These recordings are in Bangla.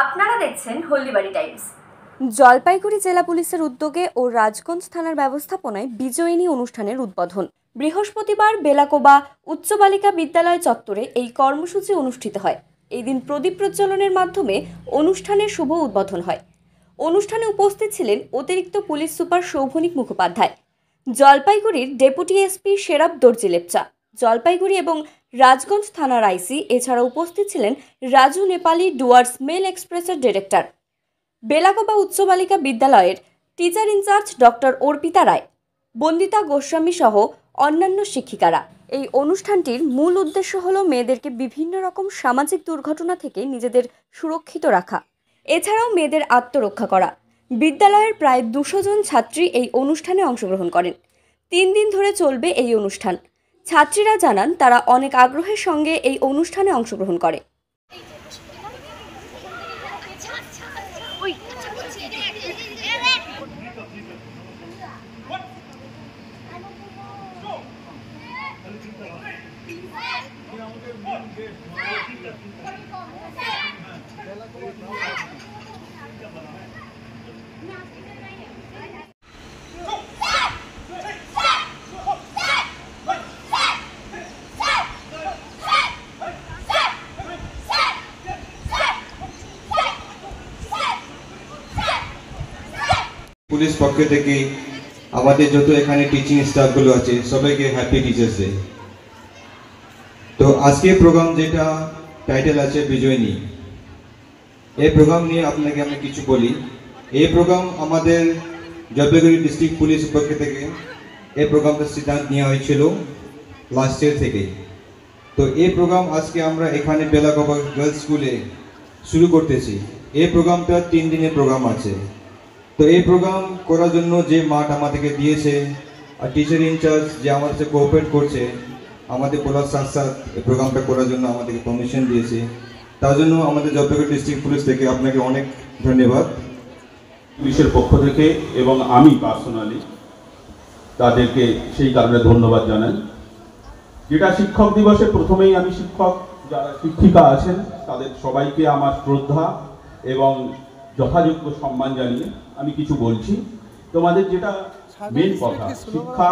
আপনারা দেখছেন হলদিবাড়ি টাইমস। জলপাইগুড়ি জেলা পুলিশের উদ্যোগে ও রাজগঞ্জ থানার ব্যবস্থাপনায় বিজয়িনী অনুষ্ঠানের উদ্বোধন। বৃহস্পতিবার বেলাকোবা উচ্চ বালিকা বিদ্যালয় চত্বরে এই কর্মসূচি অনুষ্ঠিত হয়। এই দিন প্রদীপ প্রজ্বলনের মাধ্যমে অনুষ্ঠানের শুভ উদ্বোধন হয়। অনুষ্ঠানে উপস্থিত ছিলেন অতিরিক্ত পুলিশ সুপার শৌভনিক মুখোপাধ্যায়, জলপাইগুড়ির ডেপুটি এসপি শেরাব দর্জি লেপচা, জলপাইগুড়ি এবং রাজগঞ্জ থানার আইসি। এছাড়া উপস্থিত ছিলেন রাজু নেপালি ডুয়ার্স মেল এক্সপ্রেসের ডিরেক্টর, বেলাকোবা উচ্চ বালিকা বিদ্যালয়ের টিচার ইনচার্জ ডক্টর অর্পিতা রায়, বন্দিতা গোস্বামী সহ অন্যান্য শিক্ষিকারা। এই অনুষ্ঠানটির মূল উদ্দেশ্য হল মেয়েদেরকে বিভিন্ন রকম সামাজিক দুর্ঘটনা থেকে নিজেদের সুরক্ষিত রাখা, এছাড়াও মেয়েদের আত্মরক্ষা করা। বিদ্যালয়ের প্রায় 200 জন ছাত্রী এই অনুষ্ঠানে অংশগ্রহণ করেন। 3 দিন ধরে চলবে এই অনুষ্ঠান। ছাত্রীরা জানান তারা অনেক আগ্রহের সঙ্গে এই অনুষ্ঠানে অংশগ্রহণ করে। পুলিশ পক্ষ থেকে আমাদের যত এখানে টিচিং স্টাফগুলো আছে সবাইকে হ্যাপি টিচার্স ডে। তো আজকে প্রোগ্রাম যেটা টাইটেল আছে বিজয়িনী, এই প্রোগ্রাম নিয়ে আপনাকে আমি কিছু বলি। এই প্রোগ্রাম আমাদের জলপাইগুড়ি ডিস্ট্রিক্ট পুলিশ পক্ষ থেকে এই প্রোগ্রামটা সিদ্ধান্ত নেওয়া হয়েছিল লাস্ট ইয়ার থেকে। তো এই প্রোগ্রাম আজকে আমরা এখানে বেলাকোবা গার্লস স্কুলে শুরু করতেছি। এই প্রোগ্রামটা 3 দিনের প্রোগ্রাম আছে। তো এই প্রোগ্রাম করার জন্য যে মাঠ আমাদেরকে দিয়েছে আর টিচার ইনচার্জ যে আমাদের সাথে কোঅপারেট করছে, আমাদের বলার সাথ সাথ এই প্রোগ্রামটা করার জন্য আমাদেরকে পারমিশন দিয়েছে, তার জন্য আমাদের জলপাইগুড়ি ডিস্ট্রিক্ট পুলিশ থেকে আপনাকে অনেক ধন্যবাদ। পুলিশের পক্ষ থেকে এবং আমি পার্সোনালি তাদেরকে সেই কারণে ধন্যবাদ জানাই। যেটা শিক্ষক দিবসে প্রথমেই আমি শিক্ষক যারা শিক্ষিকা আছেন তাদের সবাইকে আমার শ্রদ্ধা এবং যথাযোগ্য সম্মান জানিয়ে আমি কিছু বলছি। তোমাদের যেটা মেন কথা, শিক্ষা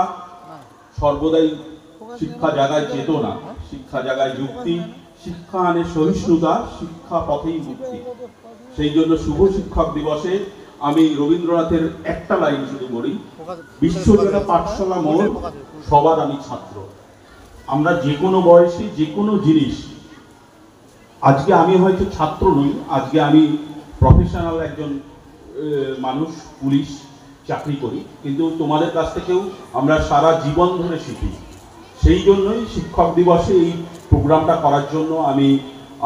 সর্বদাই, শিক্ষা জাগায় চেতনা, শিক্ষা জাগায় যুক্তি, শিক্ষা আনে সহিষ্ণুতা, শিক্ষা পথেই মুক্তি। সেই জন্য শুভ শিক্ষক দিবসে আমি রবীন্দ্রনাথের একটা লাইন শুধু বলি, বিশ্বজোড়া পাঠশালা মোর সবার আমি ছাত্র। আমরা যে কোনো বয়সে যে কোনো জিনিস, আজকে আমি হয়তো ছাত্র নই, আজকে আমি প্রফেশনাল একজন মানুষ, পুলিশ চাকরি করি, কিন্তু তোমাদের কাছ থেকেও আমরা সারা জীবন ধরে শিখি। সেই জন্যই শিক্ষক দিবসে এই প্রোগ্রামটা করার জন্য আমি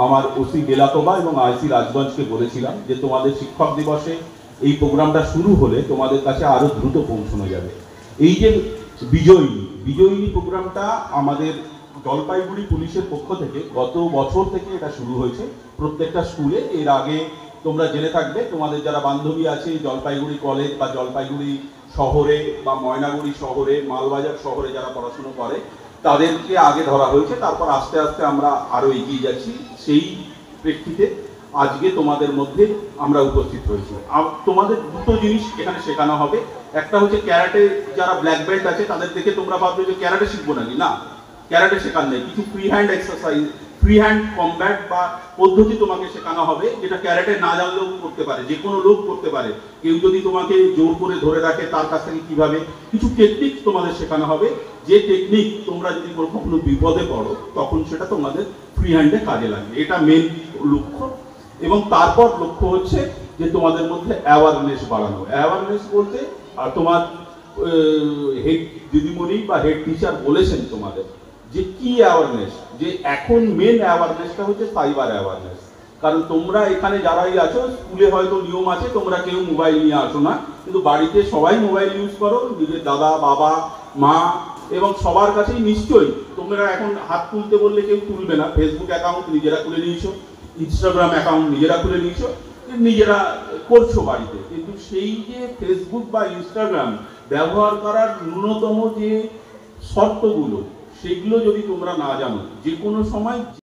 আমার ওসি বেলাকোবা এবং আইসি রাজগঞ্জকে বলেছিলাম যে তোমাদের শিক্ষক দিবসে এই প্রোগ্রামটা শুরু হলে তোমাদের কাছে আরও দ্রুত পৌঁছানো যাবে। এই যে বিজয়িনী প্রোগ্রামটা আমাদের জলপাইগুড়ি পুলিশের পক্ষ থেকে গত বছর থেকে এটা শুরু হয়েছে প্রত্যেকটা স্কুলে। এর আগে তোমরা জেনে থাকবে, তোমাদের যারা বান্ধবী আছে জলপাইগুড়ি কলেজ বা জলপাইগুড়ি শহরে বা ময়নাগুড়ি শহরে, মালবাজার শহরে যারা পড়াশুনো করে তাদেরকে আগে ধরা হয়েছে, তারপর আস্তে আস্তে আমরা আরও এগিয়ে যাচ্ছি। সেই প্রেক্ষিতে আজকে তোমাদের মধ্যে আমরা উপস্থিত হয়েছি। তোমাদের দুটো জিনিস এখানে শেখানো হবে। একটা হচ্ছে ক্যারাটে, যারা ব্ল্যাক বেল্ট আছে তাদের দেখে তোমরা ভাববে যে ক্যারাটে শিখবো নাকি, না, ক্যারাটে শেখান নেই। কিছু free hand exercise, free hand combat বা পদ্ধতি তোমাকে শেখানো হবে, যেটা ক্যারাটে না জানলেও করতে পারে, যে কোনো লোক করতে পারে। কেউ যদি তোমাকে জোর করে ধরে রাখে তার কাছ থেকে কিভাবে, কিছু টেকনিক তোমাদের শেখানো হবে, যে টেকনিক তোমরা যদি কখনো বিপদে পড়ো তখন সেটা তোমাদের ফ্রি হ্যান্ডে কাজে লাগবে। এটা মেন লক্ষ্য। এবং তারপর লক্ষ্য হচ্ছে যে তোমাদের মধ্যে অ্যাওয়ারনেস বাড়ানো। অ্যাওয়ারনেস বলতে আর তোমার হেড দিদিমণি বা হেড টিচার বলেছেন তোমাদের যে কি অ্যাওয়ারনেস, যে এখন মেন অ্যাওয়ারনেসটা হচ্ছে সাইবার অ্যাওয়ারনেস। কারণ তোমরা এখানে যারাই আছো, স্কুলে হয়তো নিয়ম আছে তোমরা কেউ মোবাইল নিয়ে আসো না, কিন্তু বাড়িতে সবাই মোবাইল ইউজ করো, নিজের দাদা, বাবা, মা এবং সবার কাছেই নিশ্চয়ই তোমরা এখন হাত তুলতে বললে কেউ তুলবে না। ফেসবুক অ্যাকাউন্ট নিজেরা খুলে নিয়েছো, ইনস্টাগ্রাম অ্যাকাউন্ট নিজেরা খুলে নিয়েছো, নিজেরা করছো বাড়িতে, কিন্তু সেই যে ফেসবুক বা ইনস্টাগ্রাম ব্যবহার করার ন্যূনতম যে শর্তগুলো, সেগুলো যদি তোমরা না জানো, যে কোনো সময়